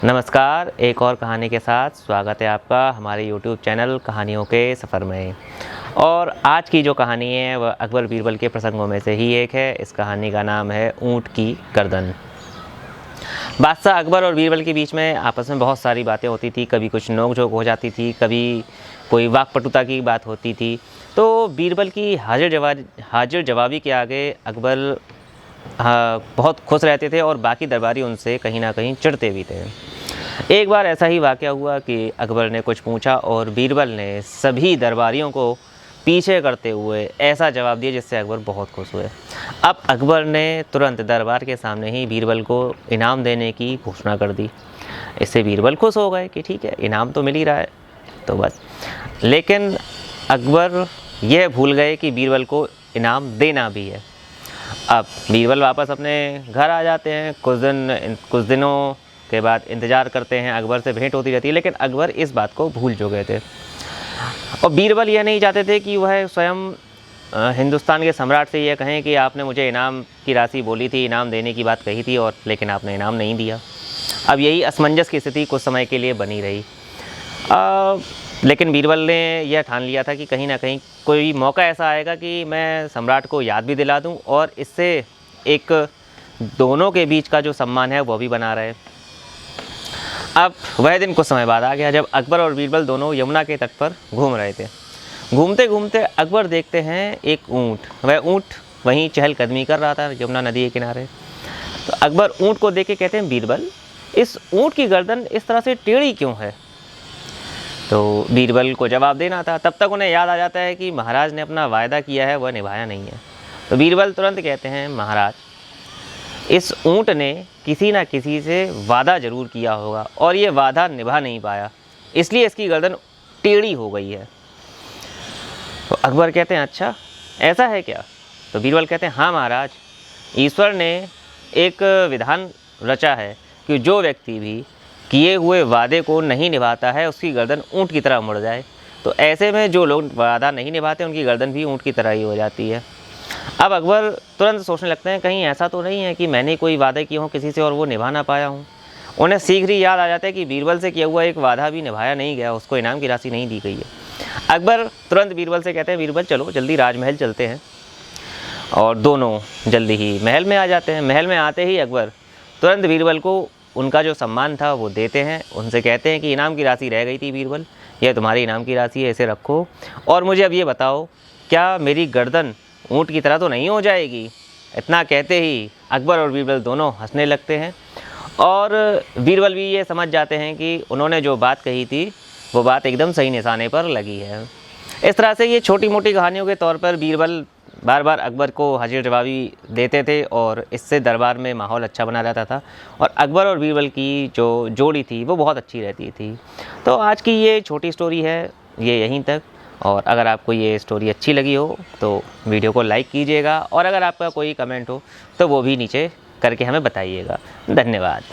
नमस्कार, एक और कहानी के साथ स्वागत है आपका हमारे YouTube चैनल कहानियों के सफ़र में। और आज की जो कहानी है वह अकबर बीरबल के प्रसंगों में से ही एक है। इस कहानी का नाम है ऊँट की गर्दन। बादशाह अकबर और बीरबल के बीच में आपस में बहुत सारी बातें होती थी। कभी कुछ नोक-झोंक हो जाती थी, कभी कोई वाकपटुता की बात होती थी। तो बीरबल की हाजिर जवाबी के आगे अकबर बहुत खुश रहते थे और बाकी दरबारी उनसे कहीं ना कहीं चिढ़ते भी थे। एक बार ऐसा ही वाक़या हुआ कि अकबर ने कुछ पूछा और बीरबल ने सभी दरबारियों को पीछे करते हुए ऐसा जवाब दिया जिससे अकबर बहुत खुश हुए। अब अकबर ने तुरंत दरबार के सामने ही बीरबल को इनाम देने की घोषणा कर दी। इससे बीरबल खुश हो गए कि ठीक है, इनाम तो मिल ही रहा है तो बस। लेकिन अकबर यह भूल गए कि बीरबल को इनाम देना भी है। अब बीरबल वापस अपने घर आ जाते हैं। कुछ दिनों के बाद इंतज़ार करते हैं, अकबर से भेंट होती रहती है, लेकिन अकबर इस बात को भूल चुके थे। और बीरबल यह नहीं चाहते थे कि वह स्वयं हिंदुस्तान के सम्राट से यह कहें कि आपने मुझे इनाम की राशि बोली थी, इनाम देने की बात कही थी, और लेकिन आपने इनाम नहीं दिया। अब यही असमंजस की स्थिति कुछ समय के लिए बनी रही। लेकिन बीरबल ने यह ठान लिया था कि कहीं ना कहीं कोई मौका ऐसा आएगा कि मैं सम्राट को याद भी दिला दूं और इससे एक दोनों के बीच का जो सम्मान है वो भी बना रहे। अब वह दिन कुछ समय बाद आ गया जब अकबर और बीरबल दोनों यमुना के तट पर घूम रहे थे। घूमते घूमते अकबर देखते हैं एक ऊँट। वह ऊँट वहीं चहलकदमी कर रहा था यमुना नदी के किनारे। तो अकबर ऊँट को देख के कहते हैं, बीरबल, इस ऊँट की गर्दन इस तरह से टेढ़ी क्यों है? तो बीरबल को जवाब देना था। तब तक उन्हें याद आ जाता है कि महाराज ने अपना वायदा किया है, वह निभाया नहीं है। तो बीरबल तुरंत कहते हैं, महाराज, इस ऊँट ने किसी न किसी से वादा ज़रूर किया होगा और ये वादा निभा नहीं पाया, इसलिए इसकी गर्दन टेढ़ी हो गई है। तो अकबर कहते हैं, अच्छा ऐसा है क्या? तो बीरबल कहते हैं, हाँ महाराज, ईश्वर ने एक विधान रचा है कि जो व्यक्ति भी किए हुए वादे को नहीं निभाता है उसकी गर्दन ऊँट की तरह मुड़ जाए। तो ऐसे में जो लोग वादा नहीं निभाते उनकी गर्दन भी ऊँट की तरह ही हो जाती है। अब अकबर तुरंत सोचने लगते हैं, कहीं ऐसा तो नहीं है कि मैंने कोई वादे किए हों किसी से और वो निभा ना पाया हूँ। उन्हें शीघ्र ही याद आ जाता है कि बीरबल से किया हुआ एक वादा भी निभाया नहीं गया, उसको इनाम की राशि नहीं दी गई है। अकबर तुरंत बीरबल से कहते हैं, बीरबल चलो जल्दी राजमहल चलते हैं। और दोनों जल्दी ही महल में आ जाते हैं। महल में आते ही अकबर तुरंत बीरबल को उनका जो सम्मान था वो देते हैं। उनसे कहते हैं कि इनाम की राशि रह गई थी बीरबल, यह तुम्हारी इनाम की राशि है, इसे रखो। और मुझे अब ये बताओ, क्या मेरी गर्दन ऊँट की तरह तो नहीं हो जाएगी? इतना कहते ही अकबर और बीरबल दोनों हंसने लगते हैं। और बीरबल भी ये समझ जाते हैं कि उन्होंने जो बात कही थी वो बात एकदम सही निशाने पर लगी है। इस तरह से ये छोटी मोटी कहानियों के तौर पर बीरबल बार बार अकबर को हाजिर जवाबी देते थे और इससे दरबार में माहौल अच्छा बना रहता था और अकबर और बीरबल की जो जोड़ी थी वो बहुत अच्छी रहती थी। तो आज की ये छोटी स्टोरी है, ये यहीं तक। और अगर आपको ये स्टोरी अच्छी लगी हो तो वीडियो को लाइक कीजिएगा और अगर आपका कोई कमेंट हो तो वो भी नीचे करके हमें बताइएगा। धन्यवाद।